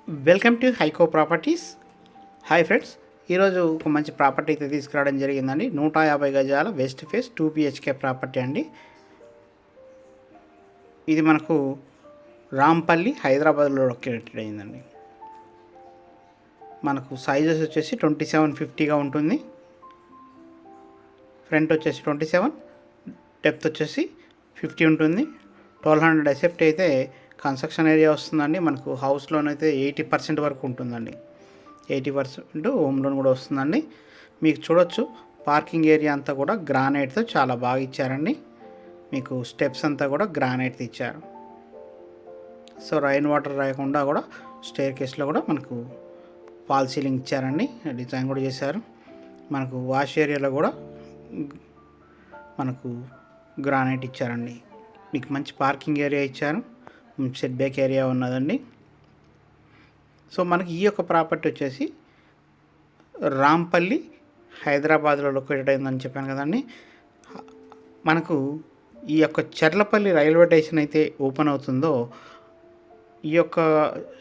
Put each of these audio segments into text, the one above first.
Welcome to హైకో properties. Hi friends, ఈరోజు ఒక మంచి ప్రాపర్టీ అయితే తీసుకురావడం జరిగిందండి. 150 గజాల వెస్ట్ ఫేస్ 2 BHK ప్రాపర్టీ అండి. ఇది మనకు రాంపల్లి హైదరాబాద్లో లొకేటెడ్ అయిందండి. మనకు సైజెస్ వచ్చేసి 2750గా ఉంటుంది. ఫ్రంట్ వచ్చేసి 27, డెప్త్ వచ్చేసి 50 ఉంటుంది. 1200 ఎసెప్ట్ అయితే కన్స్ట్రక్షన్ ఏరియా వస్తుందండి. మనకు హౌస్ లోన్ అయితే 80% వరకు ఉంటుందండి. 80% హోమ్ లోన్ కూడా వస్తుందండి. మీకు చూడొచ్చు పార్కింగ్ ఏరియా అంతా కూడా గ్రానైట్తో చాలా బాగా ఇచ్చారండి. మీకు స్టెప్స్ అంతా కూడా గ్రానైట్తో ఇచ్చారు. సో రైన్ వాటర్ రాకుండా కూడా స్టేర్ కేస్లో కూడా మనకు ఫాల్ సీలింగ్ ఇచ్చారండి. డిజైన్ కూడా చేశారు. మనకు వాష్ ఏరియాలో కూడా మనకు గ్రానైట్ ఇచ్చారండి. మీకు మంచి పార్కింగ్ ఏరియా ఇచ్చారు. సెట్ బ్యాక్ ఏరియా ఉన్నదండి. సో మనకి ఈ యొక్క ప్రాపర్టీ వచ్చేసి రాంపల్లి హైదరాబాద్లో లొకేటెడ్ అయిందని చెప్పాను కదండి. మనకు ఈ యొక్క చర్లపల్లి రైల్వే స్టేషన్ అయితే ఓపెన్ అవుతుందో, ఈ యొక్క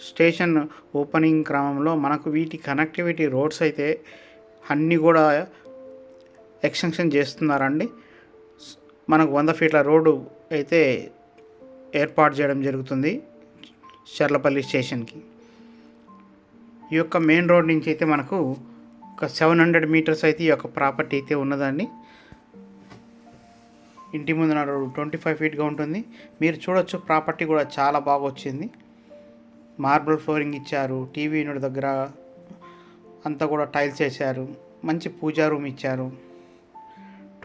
స్టేషన్ ఓపెనింగ్ క్రమంలో మనకు వీటి కనెక్టివిటీ రోడ్స్ అయితే అన్నీ కూడా ఎక్స్టెన్షన్ చేస్తున్నారండి. మనకు 100 ఫీట్ల రోడ్డు అయితే ఏర్పాటు చేయడం జరుగుతుంది చర్లపల్లి స్టేషన్కి. ఈ యొక్క మెయిన్ రోడ్ నుంచి అయితే మనకు ఒక 700 మీటర్స్ అయితే ఈ యొక్క ప్రాపర్టీ అయితే ఉన్నదండి. ఇంటి ముందున రోడ్ 25 ఫీట్గా ఉంటుంది. మీరు చూడొచ్చు ప్రాపర్టీ కూడా చాలా బాగా వచ్చింది. మార్బుల్ ఫ్లోరింగ్ ఇచ్చారు. టీవీ యూనిట్ దగ్గర అంతా కూడా టైల్స్ వేశారు. మంచి పూజా రూమ్ ఇచ్చారు.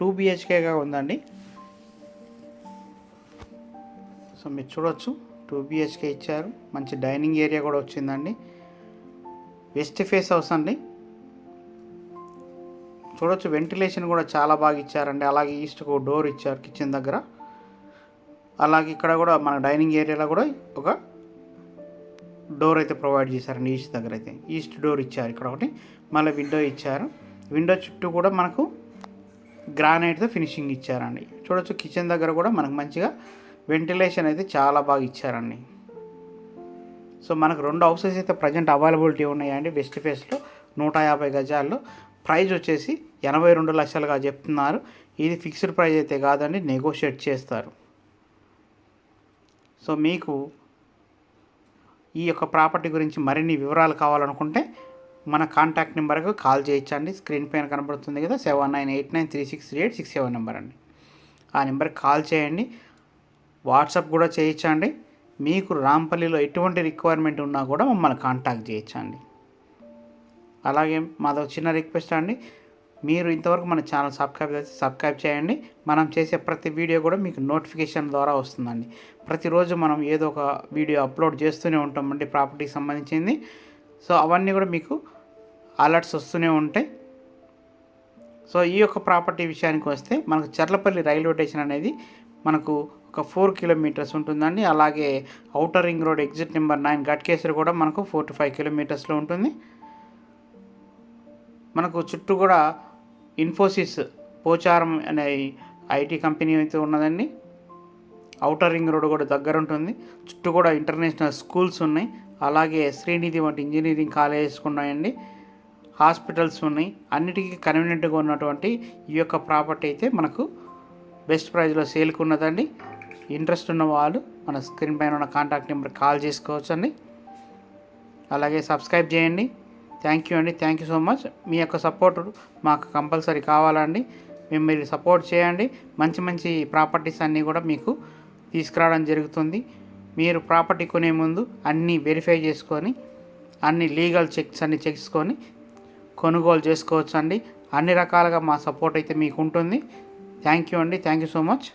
2 BHKగా ఉందండి. సో మీరు చూడొచ్చు 2 BHK ఇచ్చారు. మంచి డైనింగ్ ఏరియా కూడా వచ్చిందండి. వెస్ట్ ఫేస్ హౌస్ అండి. చూడొచ్చు వెంటిలేషన్ కూడా చాలా బాగా ఇచ్చారండి. అలాగే ఈస్ట్కు డోర్ ఇచ్చారు కిచెన్ దగ్గర. అలాగే ఇక్కడ కూడా మన డైనింగ్ ఏరియాలో కూడా ఒక డోర్ అయితే ప్రొవైడ్ చేశారండి. ఈస్ట్ దగ్గర అయితే ఈస్ట్ డోర్ ఇచ్చారు. ఇక్కడ ఒకటి మళ్ళీ విండో ఇచ్చారు. విండో చుట్టూ కూడా మనకు గ్రానైట్తో ఫినిషింగ్ ఇచ్చారండి. చూడొచ్చు కిచెన్ దగ్గర కూడా మనకు మంచిగా వెంటిలేషన్ అయితే చాలా బాగా ఇచ్చారండి. సో మనకు 2 హౌసెస్ అయితే ప్రజెంట్ అవైలబిలిటీ ఉన్నాయండి వెస్ట్ ఫేస్లో 150 గజాల్లో. ప్రైస్ వచ్చేసి 82 లక్షలుగా చెప్తున్నారు. ఇది ఫిక్స్డ్ ప్రైస్ అయితే కాదండి, నెగోషియేట్ చేస్తారు. సో మీకు ఈ యొక్క ప్రాపర్టీ గురించి మరిన్ని వివరాలు కావాలనుకుంటే మన కాంటాక్ట్ నెంబర్కు కాల్ చేయొచ్చండి. స్క్రీన్ పైన కనబడుతుంది కదా, 7989363867 నెంబర్ అండి. ఆ నెంబర్కి కాల్ చేయండి. వాట్సాప్ కూడా చేయొచ్చండి. మీకు రాంపల్లిలో ఎటువంటి రిక్వైర్మెంట్ ఉన్నా కూడా మమ్మల్ని కాంటాక్ట్ చేయొచ్చండి. అలాగే మాది చిన్న రిక్వెస్ట్ అండి, మీరు ఇంతవరకు మన ఛానల్ సబ్స్క్రైబ్ చేయండి. మనం చేసే ప్రతి వీడియో కూడా మీకు నోటిఫికేషన్ ద్వారా వస్తుందండి. ప్రతిరోజు మనం ఏదో ఒక వీడియో అప్లోడ్ చేస్తూనే ఉంటామండి ప్రాపర్టీకి సంబంధించింది. సో అవన్నీ కూడా మీకు అలర్ట్స్ వస్తూనే ఉంటాయి. సో ఈ యొక్క ప్రాపర్టీ విషయానికి వస్తే మనకు చర్లపల్లి రైల్వే స్టేషన్ అనేది మనకు ఒక 4 కిలోమీటర్స్ ఉంటుందండి. అలాగే outer ring road exit number 9 Ghatkesar కూడా మనకు 4 to 5 కిలోమీటర్స్లో ఉంటుంది. మనకు చుట్టూ కూడా ఇన్ఫోసిస్ పోచారం అనే ఐటీ కంపెనీ అయితే ఉన్నదండి. ఔటర్ రింగ్ రోడ్ కూడా దగ్గర ఉంటుంది. చుట్టూ కూడా ఇంటర్నేషనల్ స్కూల్స్ ఉన్నాయి. అలాగే శ్రీనిధి వంటి ఇంజనీరింగ్ కాలేజెస్ ఉన్నాయండి. హాస్పిటల్స్ ఉన్నాయి. అన్నిటికీ కన్వీనియంట్గా ఉన్నటువంటి ఈ యొక్క ప్రాపర్టీ అయితే మనకు బెస్ట్ ప్రైస్లో సేల్కి ఉన్నదండి. ఇంట్రెస్ట్ ఉన్న వాళ్ళు మన స్క్రీన్ పైన ఉన్న కాంటాక్ట్ నెంబర్ కాల్ చేసుకోవచ్చండి. అలాగే సబ్స్క్రైబ్ చేయండి. థ్యాంక్ యూ అండి. Thank you so much. మీ యొక్క సపోర్ట్ మాకు కంపల్సరీ కావాలండి. మీరు సపోర్ట్ చేయండి. మంచి మంచి ప్రాపర్టీస్ అన్నీ కూడా మీకు తీసుకురావడం జరుగుతుంది. మీరు ప్రాపర్టీ కొనే ముందు అన్నీ వెరిఫై చేసుకొని అన్ని లీగల్ చెక్స్ అన్ని చేసుకొని కొనుగోలు చేసుకోవచ్చు అండి. అన్ని రకాలుగా మా సపోర్ట్ అయితే మీకు ఉంటుంది. థ్యాంక్ యూ అండి. Thank you so much.